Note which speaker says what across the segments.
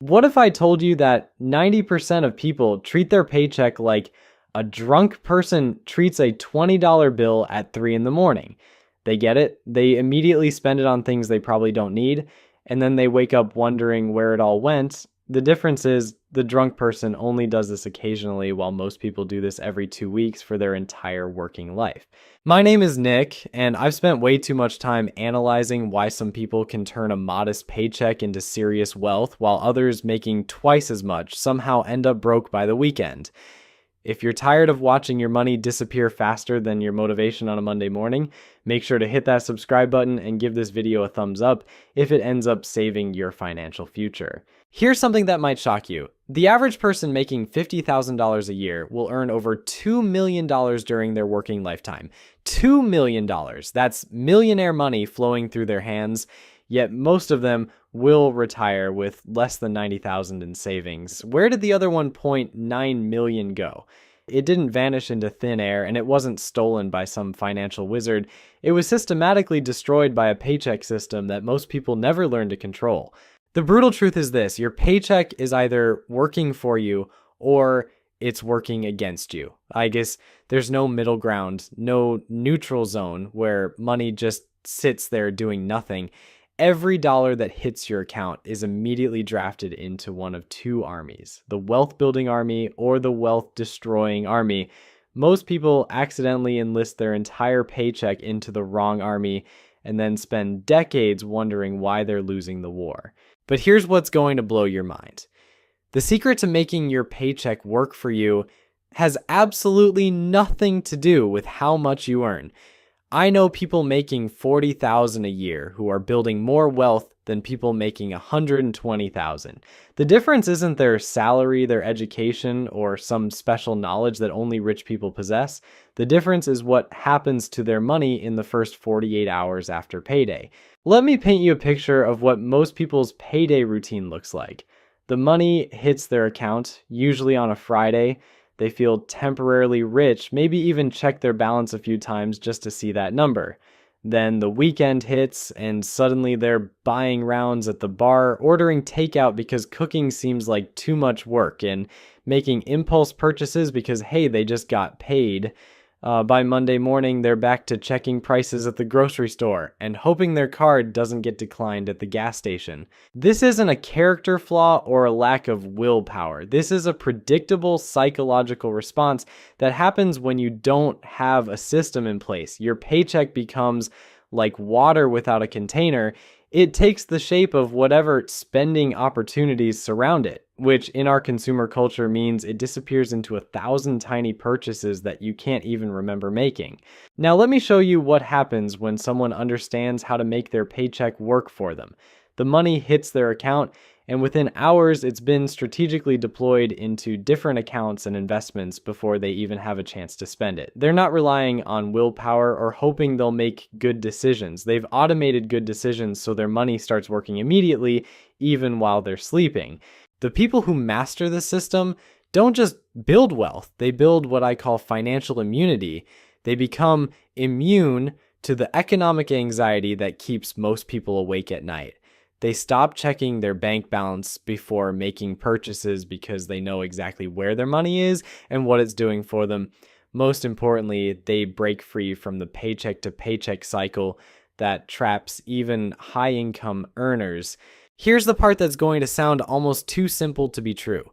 Speaker 1: What if I told you that 90% of people treat their paycheck like a drunk person treats a $20 bill at 3 in the morning? They get it, they immediately spend it on things they probably don't need, and then they wake up wondering where it all went. The difference is the drunk person only does this occasionally, while most people do this every 2 weeks for their entire working life. My name is Nick, and I've spent way too much time analyzing why some people can turn a modest paycheck into serious wealth, while others making twice as much somehow end up broke by the weekend. If you're tired of watching your money disappear faster than your motivation on a Monday morning, make sure to hit that subscribe button and give this video a thumbs up if it ends up saving your financial future. Here's something that might shock you. The average person making $50,000 a year will earn over $2 million during their working lifetime. $2 million. That's millionaire money flowing through their hands, yet most of them will retire with less than $90,000 in savings. Where did the other $1.9 million go? It didn't vanish into thin air, and it wasn't stolen by some financial wizard. It was systematically destroyed by a paycheck system that most people never learned to control. The brutal truth is this: your paycheck is either working for you or it's working against you. I guess there's no middle ground, no neutral zone where money just sits there doing nothing. Every dollar that hits your account is immediately drafted into one of two armies: the wealth building army or the wealth destroying army. Most people accidentally enlist their entire paycheck into the wrong army and then spend decades wondering why they're losing the war. But here's what's going to blow your mind. The secret to making your paycheck work for you has absolutely nothing to do with how much you earn. I know people making $40,000 a year who are building more wealth than people making $120,000. The difference isn't their salary, their education, or some special knowledge that only rich people possess. The difference is what happens to their money in the first 48 hours after payday. Let me paint you a picture of what most people's payday routine looks like. The money hits their account, usually on a Friday. They feel temporarily rich, maybe even check their balance a few times just to see that number. Then the weekend hits and suddenly they're buying rounds at the bar, ordering takeout because cooking seems like too much work, and making impulse purchases because, hey, they just got paid. By Monday morning, they're back to checking prices at the grocery store and hoping their card doesn't get declined at the gas station. This isn't a character flaw or a lack of willpower. This is a predictable psychological response that happens when you don't have a system in place. Your paycheck becomes like water without a container. It takes the shape of whatever spending opportunities surround it, which in our consumer culture means it disappears into 1,000 tiny purchases that you can't even remember making. Now let me show you what happens when someone understands how to make their paycheck work for them. The money hits their account, and within hours it's been strategically deployed into different accounts and investments before they even have a chance to spend it. They're not relying on willpower or hoping they'll make good decisions. They've automated good decisions so their money starts working immediately, even while they're sleeping. The people who master the system don't just build wealth, they build what I call financial immunity. They become immune to the economic anxiety that keeps most people awake at night. They stop checking their bank balance before making purchases because they know exactly where their money is and what it's doing for them. Most importantly, they break free from the paycheck to paycheck cycle that traps even high-income earners. Here's the part that's going to sound almost too simple to be true.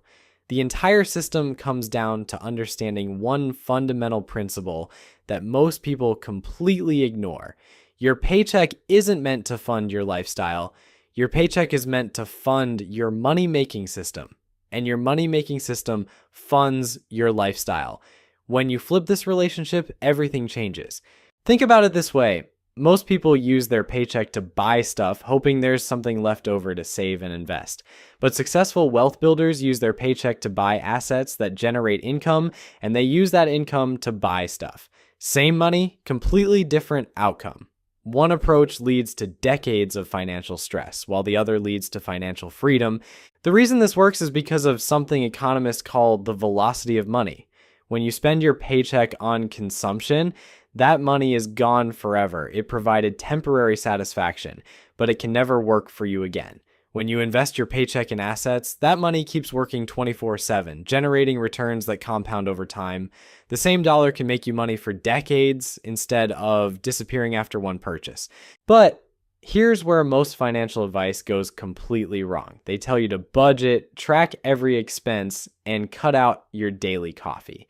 Speaker 1: The entire system comes down to understanding one fundamental principle that most people completely ignore. Your paycheck isn't meant to fund your lifestyle. Your paycheck is meant to fund your money-making system, and your money-making system funds your lifestyle. When you flip this relationship, everything changes. Think about it this way. Most people use their paycheck to buy stuff, hoping there's something left over to save and invest. But successful wealth builders use their paycheck to buy assets that generate income, and they use that income to buy stuff. Same money, completely different outcome. One approach leads to decades of financial stress, while the other leads to financial freedom. The reason this works is because of something economists call the velocity of money. When you spend your paycheck on consumption, that money is gone forever. It provided temporary satisfaction, but it can never work for you again. When you invest your paycheck in assets, that money keeps working 24/7, generating returns that compound over time. The same dollar can make you money for decades instead of disappearing after one purchase. But here's where most financial advice goes completely wrong. They tell you to budget, track every expense, and cut out your daily coffee.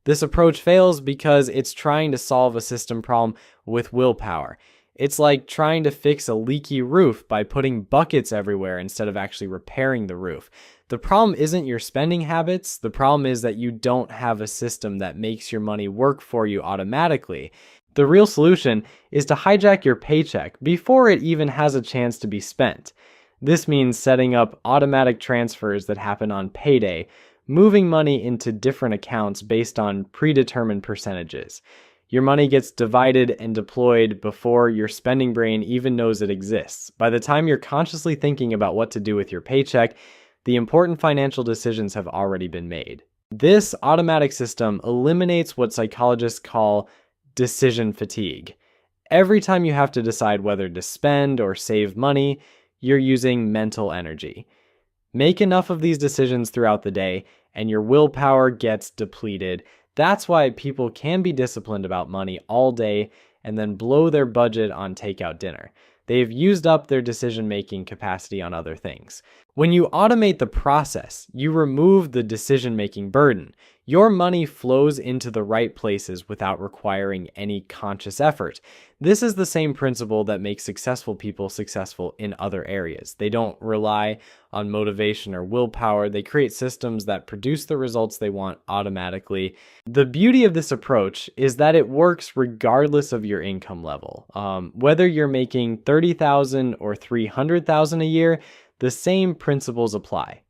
Speaker 1: This approach fails because it's trying to solve a system problem with willpower. It's like trying to fix a leaky roof by putting buckets everywhere instead of actually repairing the roof. The problem isn't your spending habits. The problem is that you don't have a system that makes your money work for you automatically. The real solution is to hijack your paycheck before it even has a chance to be spent. This means setting up automatic transfers that happen on payday, moving money into different accounts based on predetermined percentages. Your money gets divided and deployed before your spending brain even knows it exists. By the time you're consciously thinking about what to do with your paycheck, the important financial decisions have already been made. This automatic system eliminates what psychologists call decision fatigue. Every time you have to decide whether to spend or save money, you're using mental energy. Make enough of these decisions throughout the day, and your willpower gets depleted. That's why people can be disciplined about money all day and then blow their budget on takeout dinner. They've used up their decision-making capacity on other things. When you automate the process, you remove the decision-making burden. Your money flows into the right places without requiring any conscious effort. This is the same principle that makes successful people successful in other areas. They don't rely on motivation or willpower. They create systems that produce the results they want automatically. The beauty of this approach is that it works regardless of your income level. Whether you're making $30,000 or $300,000 a year, the same principles apply.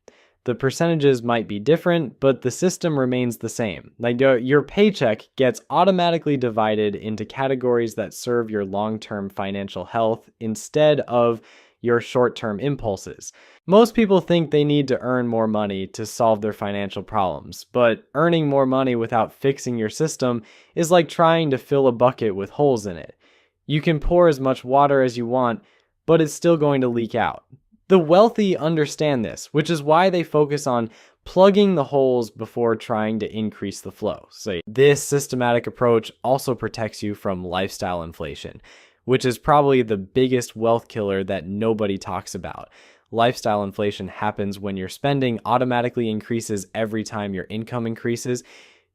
Speaker 1: The percentages might be different, but the system remains the same. Like your paycheck gets automatically divided into categories that serve your long-term financial health instead of your short-term impulses. Most people think they need to earn more money to solve their financial problems, but earning more money without fixing your system is like trying to fill a bucket with holes in it. You can pour as much water as you want, but it's still going to leak out. The wealthy understand this, which is why they focus on plugging the holes before trying to increase the flow. So this systematic approach also protects you from lifestyle inflation, which is probably the biggest wealth killer that nobody talks about. Lifestyle inflation happens when your spending automatically increases every time your income increases.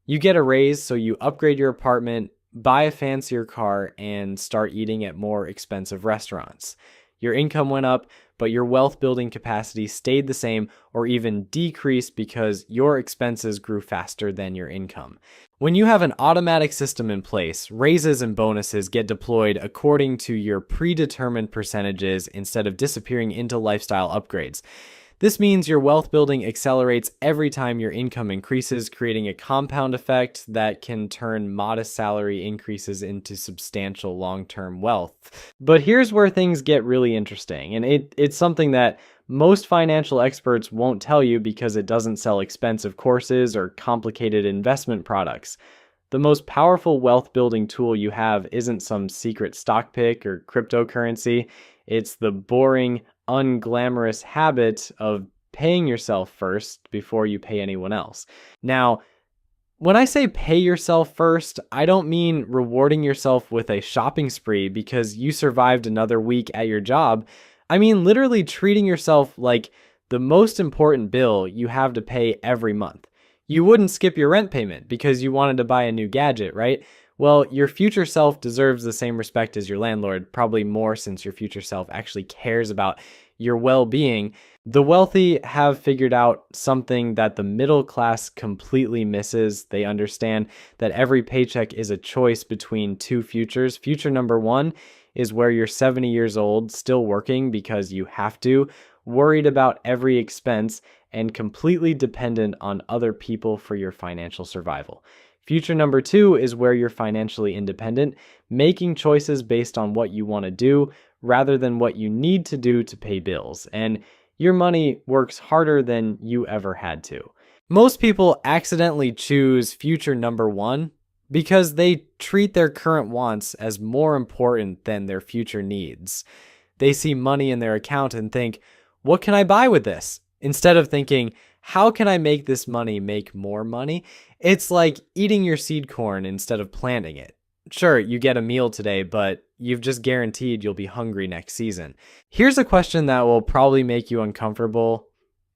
Speaker 1: You get a raise, so you upgrade your apartment, buy a fancier car, and start eating at more expensive restaurants. Your income went up, but your wealth building capacity stayed the same or even decreased because your expenses grew faster than your income. When you have an automatic system in place, raises and bonuses get deployed according to your predetermined percentages instead of disappearing into lifestyle upgrades. This means your wealth building accelerates every time your income increases, creating a compound effect that can turn modest salary increases into substantial long-term wealth. But here's where things get really interesting, and it's something that most financial experts won't tell you because it doesn't sell expensive courses or complicated investment products. The most powerful wealth building tool you have isn't some secret stock pick or cryptocurrency. It's the boring, unglamorous habit of paying yourself first before you pay anyone else. Now, when I say pay yourself first, I don't mean rewarding yourself with a shopping spree because you survived another week at your job. I mean literally treating yourself like the most important bill you have to pay every month. You wouldn't skip your rent payment because you wanted to buy a new gadget, right? Well, your future self deserves the same respect as your landlord, probably more since your future self actually cares about your well-being. The wealthy have figured out something that the middle class completely misses. They understand that every paycheck is a choice between two futures. Future number one is where you're 70 years old, still working because you have to, worried about every expense, and completely dependent on other people for your financial survival. Future number two is where you're financially independent, making choices based on what you want to do rather than what you need to do to pay bills, and your money works harder than you ever had to. Most people accidentally choose future number one because they treat their current wants as more important than their future needs. They see money in their account and think, what can I buy with this? Instead of thinking, how can I make this money make more money? It's like eating your seed corn instead of planting it. Sure, you get a meal today, but you've just guaranteed you'll be hungry next season. Here's a question that will probably make you uncomfortable.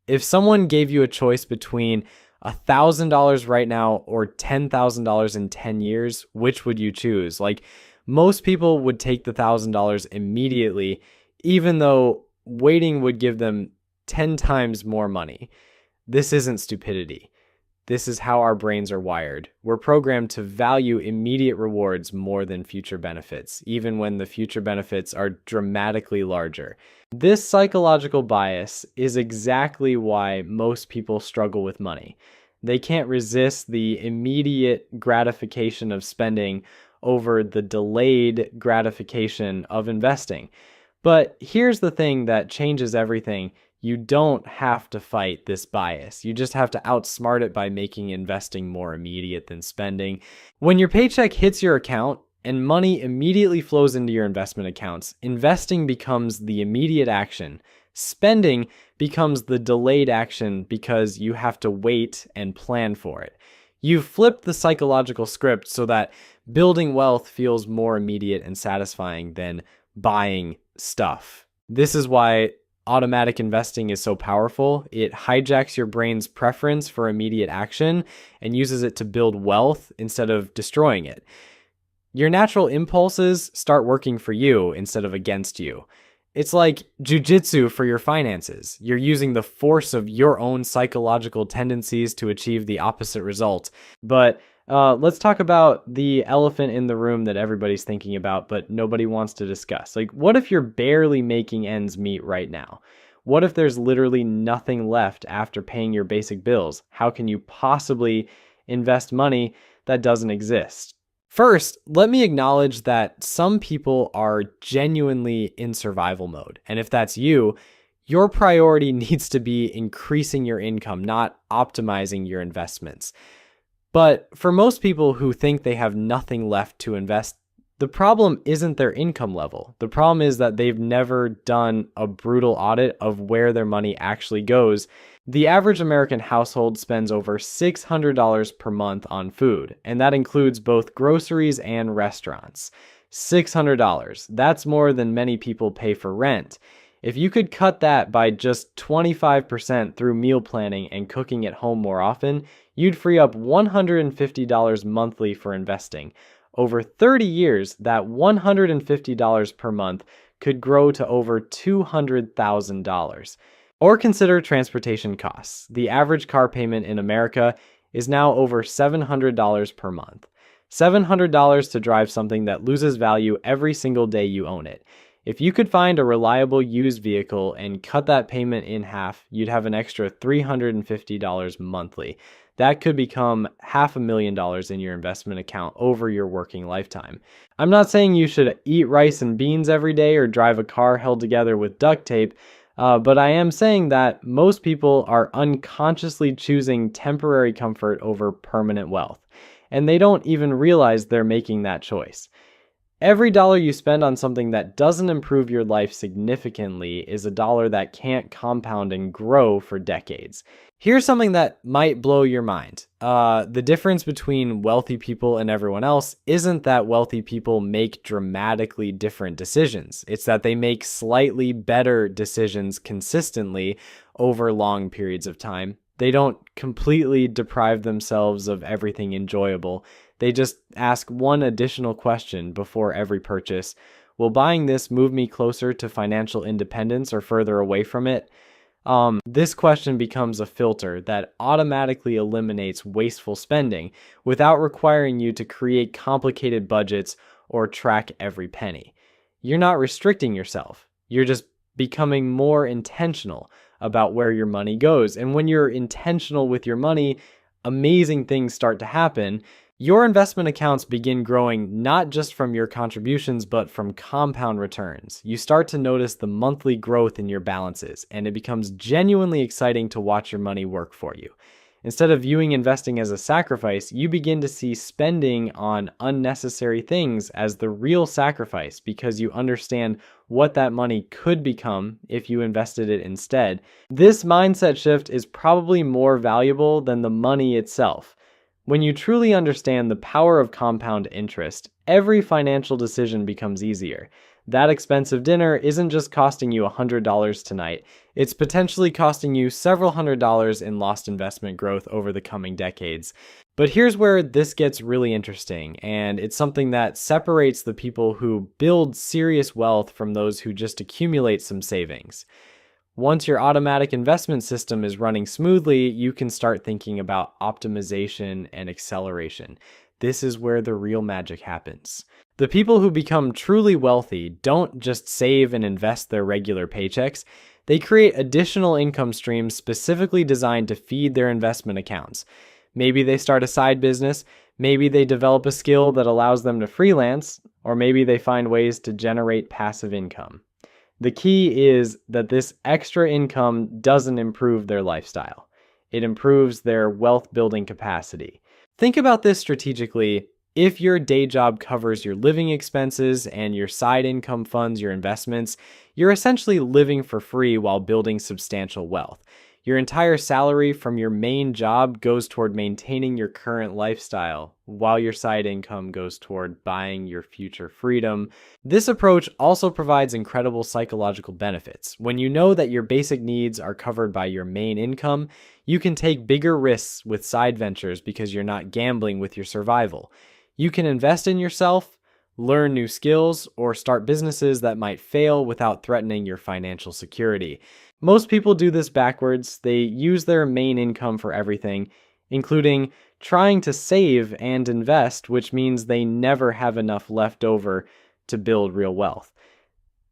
Speaker 1: If someone gave you a choice between $1,000 right now or $10,000 in 10 years, which would you choose? Like, most people would take the $1,000 immediately, even though waiting would give them 10 times more money. This isn't stupidity. This is how our brains are wired. We're programmed to value immediate rewards more than future benefits, even when the future benefits are dramatically larger. This psychological bias is exactly why most people struggle with money. They can't resist the immediate gratification of spending over the delayed gratification of investing. But here's the thing that changes everything. You don't have to fight this bias. You just have to outsmart it by making investing more immediate than spending. When your paycheck hits your account and money immediately flows into your investment accounts, investing becomes the immediate action. Spending becomes the delayed action because you have to wait and plan for it. You've flipped the psychological script so that building wealth feels more immediate and satisfying than buying stuff. This is why automatic investing is so powerful. It hijacks your brain's preference for immediate action and uses it to build wealth instead of destroying it. Your natural impulses start working for you instead of against you. It's like jujitsu for your finances. You're using the force of your own psychological tendencies to achieve the opposite result. But let's talk about the elephant in the room that everybody's thinking about, but nobody wants to discuss. Like, what if you're barely making ends meet right now? What if there's literally nothing left after paying your basic bills? How can you possibly invest money that doesn't exist? First, let me acknowledge that some people are genuinely in survival mode. And if that's you, your priority needs to be increasing your income, not optimizing your investments. But for most people who think they have nothing left to invest, the problem isn't their income level. The problem is that they've never done a brutal audit of where their money actually goes. The average American household spends over $600 per month on food, and that includes both groceries and restaurants. $600. That's more than many people pay for rent. If you could cut that by just 25% through meal planning and cooking at home more often, you'd free up $150 monthly for investing. Over 30 years, that $150 per month could grow to over $200,000. Or consider transportation costs. The average car payment in America is now over $700 per month. $700 to drive something that loses value every single day you own it. If you could find a reliable used vehicle and cut that payment in half, you'd have an extra $350 monthly. That could become $500,000 in your investment account over your working lifetime. I'm not saying you should eat rice and beans every day or drive a car held together with duct tape, but I am saying that most people are unconsciously choosing temporary comfort over permanent wealth, and they don't even realize they're making that choice. Every dollar you spend on something that doesn't improve your life significantly is a dollar that can't compound and grow for decades. Here's something that might blow your mind. The difference between wealthy people and everyone else isn't that wealthy people make dramatically different decisions. It's that they make slightly better decisions consistently over long periods of time. They don't completely deprive themselves of everything enjoyable. They just ask one additional question before every purchase. Will buying this move me closer to financial independence or further away from it? This question becomes a filter that automatically eliminates wasteful spending without requiring you to create complicated budgets or track every penny. You're not restricting yourself. You're just becoming more intentional about where your money goes. And when you're intentional with your money, amazing things start to happen. Your investment accounts begin growing not just from your contributions, but from compound returns. You start to notice the monthly growth in your balances, and it becomes genuinely exciting to watch your money work for you. Instead of viewing investing as a sacrifice, you begin to see spending on unnecessary things as the real sacrifice because you understand what that money could become if you invested it instead. This mindset shift is probably more valuable than the money itself. When you truly understand the power of compound interest, every financial decision becomes easier. That expensive dinner isn't just costing you $100 tonight, it's potentially costing you several $100s in lost investment growth over the coming decades. But here's where this gets really interesting, and it's something that separates the people who build serious wealth from those who just accumulate some savings. Once your automatic investment system is running smoothly, you can start thinking about optimization and acceleration. This is where the real magic happens. The people who become truly wealthy don't just save and invest their regular paychecks. They create additional income streams specifically designed to feed their investment accounts. Maybe they start a side business, maybe they develop a skill that allows them to freelance, or maybe they find ways to generate passive income. The key is that this extra income doesn't improve their lifestyle. It improves their wealth building capacity. Think about this strategically. If your day job covers your living expenses and your side income funds your investments, you're essentially living for free while building substantial wealth. Your entire salary from your main job goes toward maintaining your current lifestyle, while your side income goes toward buying your future freedom. This approach also provides incredible psychological benefits. When you know that your basic needs are covered by your main income, you can take bigger risks with side ventures because you're not gambling with your survival. You can invest in yourself, learn new skills, or start businesses that might fail without threatening your financial security. Most people do this backwards. They use their main income for everything, including trying to save and invest, which means they never have enough left over to build real wealth.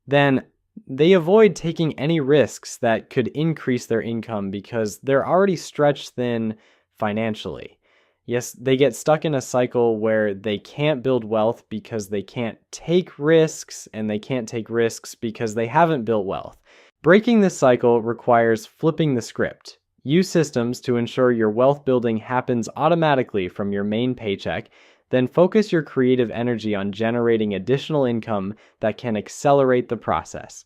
Speaker 1: Then they avoid taking any risks that could increase their income because they're already stretched thin financially. Yes, they get stuck in a cycle where they can't build wealth because they can't take risks, and they can't take risks because they haven't built wealth. Breaking this cycle requires flipping the script. Use systems to ensure your wealth building happens automatically from your main paycheck, then focus your creative energy on generating additional income that can accelerate the process.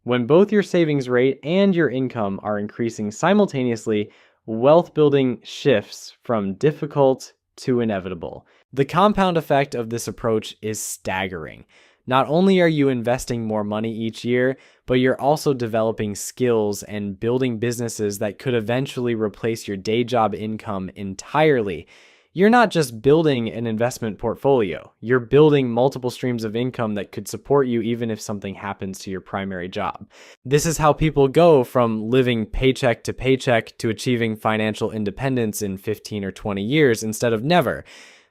Speaker 1: When both your savings rate and your income are increasing simultaneously, wealth building shifts from difficult to inevitable. The compound effect of this approach is staggering. Not only are you investing more money each year, but you're also developing skills and building businesses that could eventually replace your day job income entirely. You're not just building an investment portfolio, you're building multiple streams of income that could support you even if something happens to your primary job. This is how people go from living paycheck to achieving financial independence in 15 or 20 years instead of never.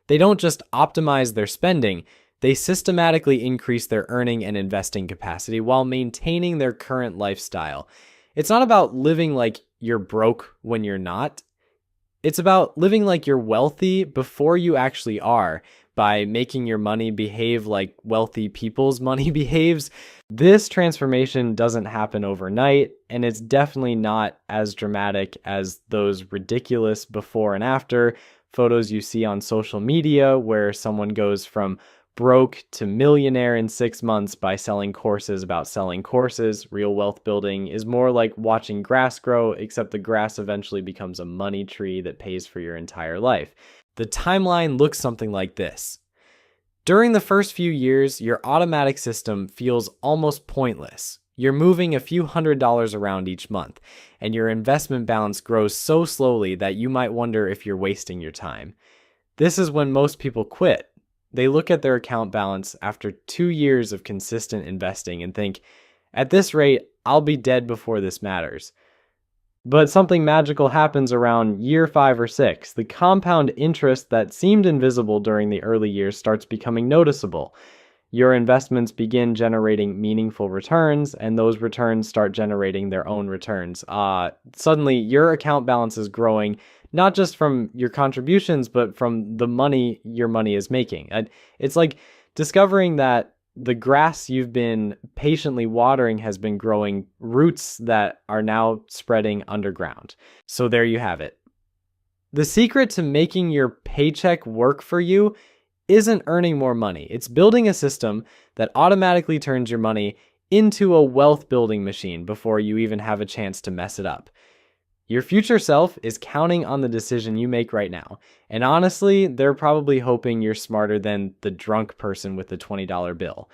Speaker 1: They don't just optimize their spending, they systematically increase their earning and investing capacity while maintaining their current lifestyle. It's not about living like you're broke when you're not. It's about living like you're wealthy before you actually are, by making your money behave like wealthy people's money behaves. This transformation doesn't happen overnight, and it's definitely not as dramatic as those ridiculous before and after photos you see on social media where someone goes from broke to millionaire in 6 months by selling courses about selling courses. Real wealth building is more like watching grass grow, except the grass eventually becomes a money tree that pays for your entire life. The timeline looks something like this. During the first few years, your automatic system feels almost pointless. You're moving a few $100s around each month, and your investment balance grows so slowly that you might wonder if you're wasting your time. This is when most people quit. They look at their account balance after 2 years of consistent investing and think, at this rate, I'll be dead before this matters. But something magical happens around year 5 or 6. The compound interest that seemed invisible during the early years starts becoming noticeable. Your investments begin generating meaningful returns, and those returns start generating their own returns. Suddenly, your account balance is growing, not just from your contributions, but from the money your money is making. It's like discovering that the grass you've been patiently watering has been growing roots that are now spreading underground. So there you have it. The secret to making your paycheck work for you isn't earning more money. It's building a system that automatically turns your money into a wealth building machine before you even have a chance to mess it up. Your future self is counting on the decision you make right now. And honestly, they're probably hoping you're smarter than the drunk person with the $20 bill.